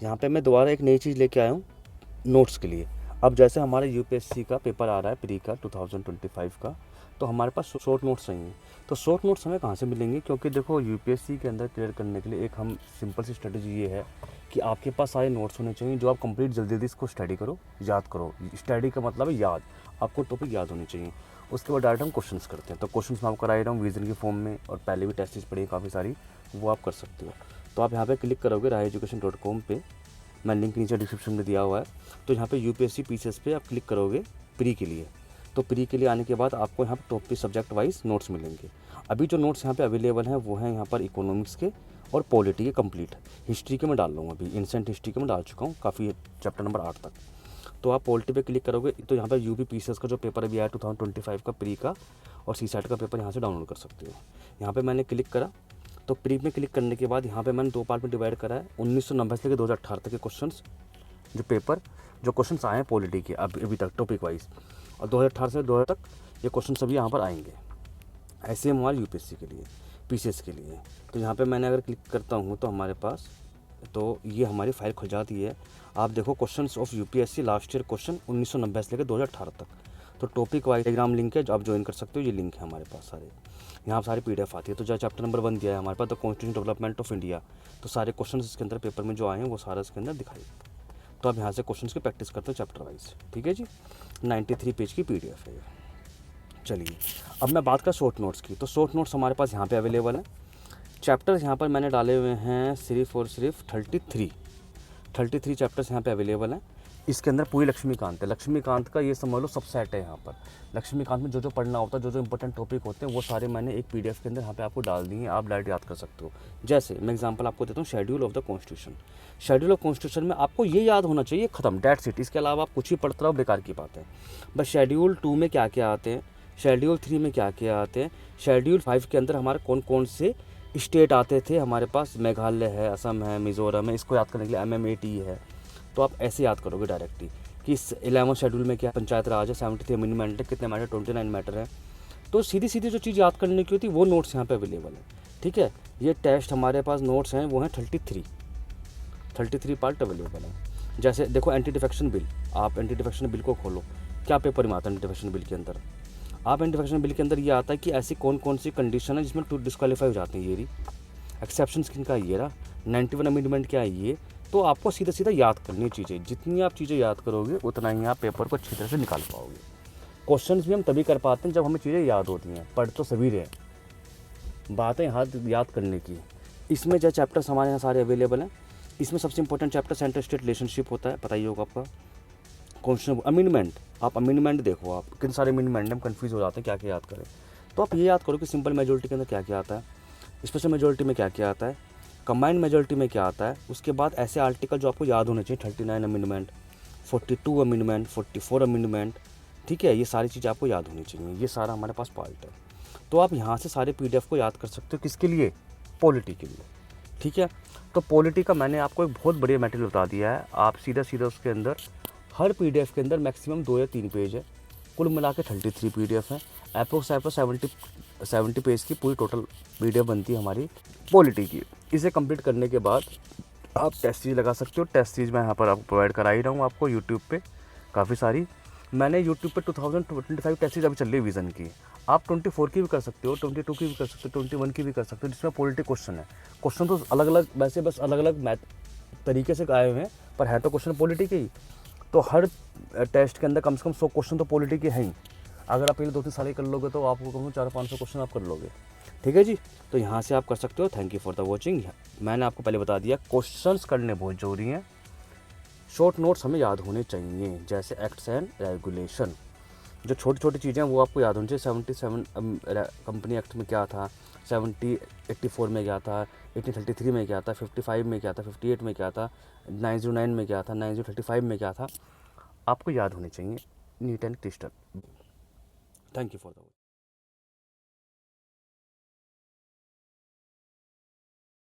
यहाँ पे मैं दोबारा एक नई चीज़ लेके आया हूँ नोट्स के लिए। अब जैसे हमारे यूपीएससी का पेपर आ रहा है प्री का 2025 का, तो हमारे पास शॉर्ट नोट्स चाहिए। तो शॉर्ट नोट्स हमें कहाँ से मिलेंगे? क्योंकि देखो यूपीएससी के अंदर क्लियर करने के लिए एक हम सिंपल सी स्ट्रेटजी ये है कि आपके पास सारे नोट्स होने चाहिए जो आप कंप्लीट जल्दी जल्दी इसको स्टडी करो, याद करो। स्टडी का मतलब है याद, आपको टॉपिक याद होनी चाहिए। उसके बाद डायरेक्ट हम क्वेश्चंस करते हैं। तो क्वेश्चंस मैं आपको करा रहा हूँ विजन की फॉर्म में, और पहले भी टेस्ट सीरीज पढ़ी है काफ़ी सारी, वो आप कर सकते हो। तो आप यहाँ पे क्लिक करोगे raheducation.com पे, मैं लिंक नीचे डिस्क्रिप्शन में दिया हुआ है। तो यहाँ पे यूपीएससी पीसीएस पे आप क्लिक करोगे प्री के लिए। तो प्री के लिए आने के बाद आपको यहाँ पर टॉपिक सब्जेक्ट वाइज नोट्स मिलेंगे। अभी जो नोट्स यहाँ पे अवेलेबल हैं वो हैं यहाँ पर इकोनॉमिक्स के और पॉलिटी के कंप्लीट। हिस्ट्री के मैं डाल लूँगा, अभी इंसेंट हिस्ट्री के मैं डाल चुका हूँ काफ़ी, चैप्टर नंबर 8 तक। तो आप पॉलिटी पे क्लिक करोगे तो यहाँ पर यूपी पीसीएस का जो पेपर अभी आया 2025 का प्री का, और सीसैट का पेपर यहाँ से डाउनलोड कर सकते हो। यहाँ पे मैंने क्लिक करा, तो प्री में क्लिक करने के बाद यहाँ पे मैंने 2 पार्ट में डिवाइड करा है। 1990 से लेकर 2018 तक के क्वेश्चंस, जो पेपर जो क्वेश्चंस आए हैं पॉलिटी के अभी तक टॉपिक वाइज, और 2018 से 2000 तक ये क्वेश्चन सभी यहाँ पर आएंगे। ऐसे हमारे यूपीएससी के लिए, पीसीएस के लिए। तो यहाँ पे मैंने अगर क्लिक करता हूँ तो हमारे पास, तो ये हमारी फाइल खुल जाती है। आप देखो questions of UPSC last year question 1990 से लेकर 2018 तक। तो टॉपिक वाइज टेलीग्राम लिंक है जो आप ज्वाइन कर सकते हो, ये लिंक है हमारे पास सारे। यहाँ सारी पीडीएफ आती है। तो जो चैप्टर नंबर 1 दिया है हमारे पास, the constitution development of India, तो सारे क्वेश्चन इसके अंदर पेपर में जो आए हैं वो सारा इसके अंदर दिखाई। तो आप यहाँ से क्वेश्चन की प्रैक्टिस करते हो चैप्टर वाइज। ठीक है जी, 93 पेज की पीडीएफ है ये। चलिए अब मैं बात कर शॉर्ट नोट्स की। तो शॉर्ट नोट्स हमारे पास यहाँ पे अवेलेबल है। चैप्टर्स यहाँ पर मैंने डाले हुए हैं सिर्फ और सिर्फ 33 चैप्टर्स यहाँ पे अवेलेबल हैं। इसके अंदर पूरी लक्ष्मीकांत है। लक्ष्मीकांत का ये समझ लो सबसेट है यहाँ पर। लक्ष्मीकांत में जो जो पढ़ना होता है, जो जो इंपॉर्टेंट टॉपिक होते हैं, वो सारे मैंने एक पीडीएफ के अंदर यहाँ पे आपको डाल दिए हैं। आप डायरेक्ट याद कर सकते हो। जैसे मैं एग्जांपल आपको देता हूँ, schedule of the constitution. Schedule of constitution में आपको ये याद होना चाहिए, खत्म, डेट्स इट। इसके अलावा आप कुछ ही पढ़ते रहो, बेकार की बात है। बस शेड्यूल 2 में क्या क्या आते हैं, शेड्यूल 3 में क्या क्या आते हैं, शेड्यूल 5 के अंदर हमारे कौन कौन से स्टेट आते थे हमारे पास, मेघालय है, असम है, मिज़ोरम है, इसको याद करने के लिए MMAT है। तो आप ऐसे याद करोगे डायरेक्टली कि इस 11 शेड्यूल में क्या पंचायत राज है, 73 अमेंडमेंट है, कितने मैटर, 29 मैटर है। तो सीधी सीधी जो चीज़ याद करने की होती है वो नोट्स यहाँ पे अवेलेबल है। ठीक है, ये टेस्ट हमारे पास नोट्स हैं वो हैं 33 पार्ट अवेलेबल है। जैसे देखो एंटी डिफेक्शन बिल, आप एंटी डिफेक्शन बिल को खोलो, क्या पेपर में आता है एंटी डिफेक्शन बिल के अंदर? आप एंटी डिफेक्शन बिल के अंदर ये आता है कि ऐसी कौन कौन सी कंडीशन है जिसमें टू डिस्क्वालीफाई हो जाते हैं, ये रही एक्सेप्शन किनका, ये रहा 91 अमेंडमेंट क्या है ये। तो आपको सीधा सीधा याद करनी चीज़ें, जितनी आप चीज़ें याद करोगे उतना ही आप पेपर को अच्छी तरह से निकाल पाओगे। क्वेश्चंस भी हम तभी कर पाते हैं जब हमें चीज़ें याद होती हैं। पढ़ तो सभी रहे, बात है हाथ याद करने की। इसमें जो चैप्टर्स हमारे यहाँ सारे अवेलेबल हैं, इसमें सबसे important chapter centre state relationship होता है, पता ही होगा आपका। कॉन्स्टिट्यूशन अमेंडमेंट, आप अमेंडमेंट देखो, आप कितने सारे अमेंडमेंट हम कन्फ्यूज़ हो जाते हैं क्या क्या याद करें। तो आप ये याद करो कि सिंपल मेजोरिटी के अंदर क्या क्या आता है, स्पेशल मेजोरिटी में क्या क्या आता है, कंबाइंड मेजोरिटी में क्या आता है। उसके बाद ऐसे आर्टिकल जो आपको याद होने चाहिए, 39 अमेंडमेंट, 42 अमेंडमेंट, 44 अमेंडमेंट। ठीक है, ये सारी चीज़ें आपको याद होनी चाहिए। ये सारा हमारे पास पार्ट है। तो आप यहाँ से सारे पीडीएफ को याद कर सकते हो, किसके लिए? पॉलिटी के लिए। ठीक है, तो पॉलिटी का मैंने आपको एक बहुत बढ़िया मटेरियल बता दिया है। आप सीधा सीधा उसके अंदर हर पीडीएफ के अंदर मैक्सिमम 2 या 3 पेज है, कुल मिला के 33 पीडीएफ है। अप्रोक्स 70 पेज की पूरी टोटल पीडीएफ बनती है हमारी पॉलिटी की। इसे कंप्लीट करने के बाद आप टेस्ट सीरीज लगा सकते हो। टेस्ट सीरीज मैं यहाँ पर आपको प्रोवाइड करा ही रहा हूँ आपको यूट्यूब पे काफ़ी सारी। मैंने यूट्यूब पे 2025 टेस्ट सीरीज अभी चल रही है विज़न की। आप 24 की भी कर सकते हो, 22 की भी कर सकते हो, 21 की भी कर सकते हो, जिसमें पॉलिटी क्वेश्चन है। क्वेश्चन तो अलग अलग वैसे बस अलग अलग मैथ तरीके से आए हुए हैं, पर है तो क्वेश्चन पॉलिटी के ही। तो हर टेस्ट के अंदर कम से कम 100 क्वेश्चन तो पॉलिटी के हैं ही। अगर आप पहले 2-3 साल ही कर लोगे तो आपको कम से कम 400-500 क्वेश्चन आप कर लोगे। ठीक है जी, तो यहाँ से आप कर सकते हो। Thank you for the watching. मैंने आपको पहले बता दिया क्वेश्चंस करने बहुत ज़रूरी हैं, शॉर्ट नोट्स हमें याद होने चाहिए। जैसे एक्ट्स एंड रेगुलेशन, जो छोटी छोटी चीज़ें हैं वो आपको याद होनी चाहिए। 77 कंपनी एक्ट में क्या था, 84 में क्या था, 1833 में क्या था, 55 में क्या था, 58 में क्या था, 909 में क्या था, 9035 में क्या था, आपको याद होने चाहिए neat and clyster. Thank you for the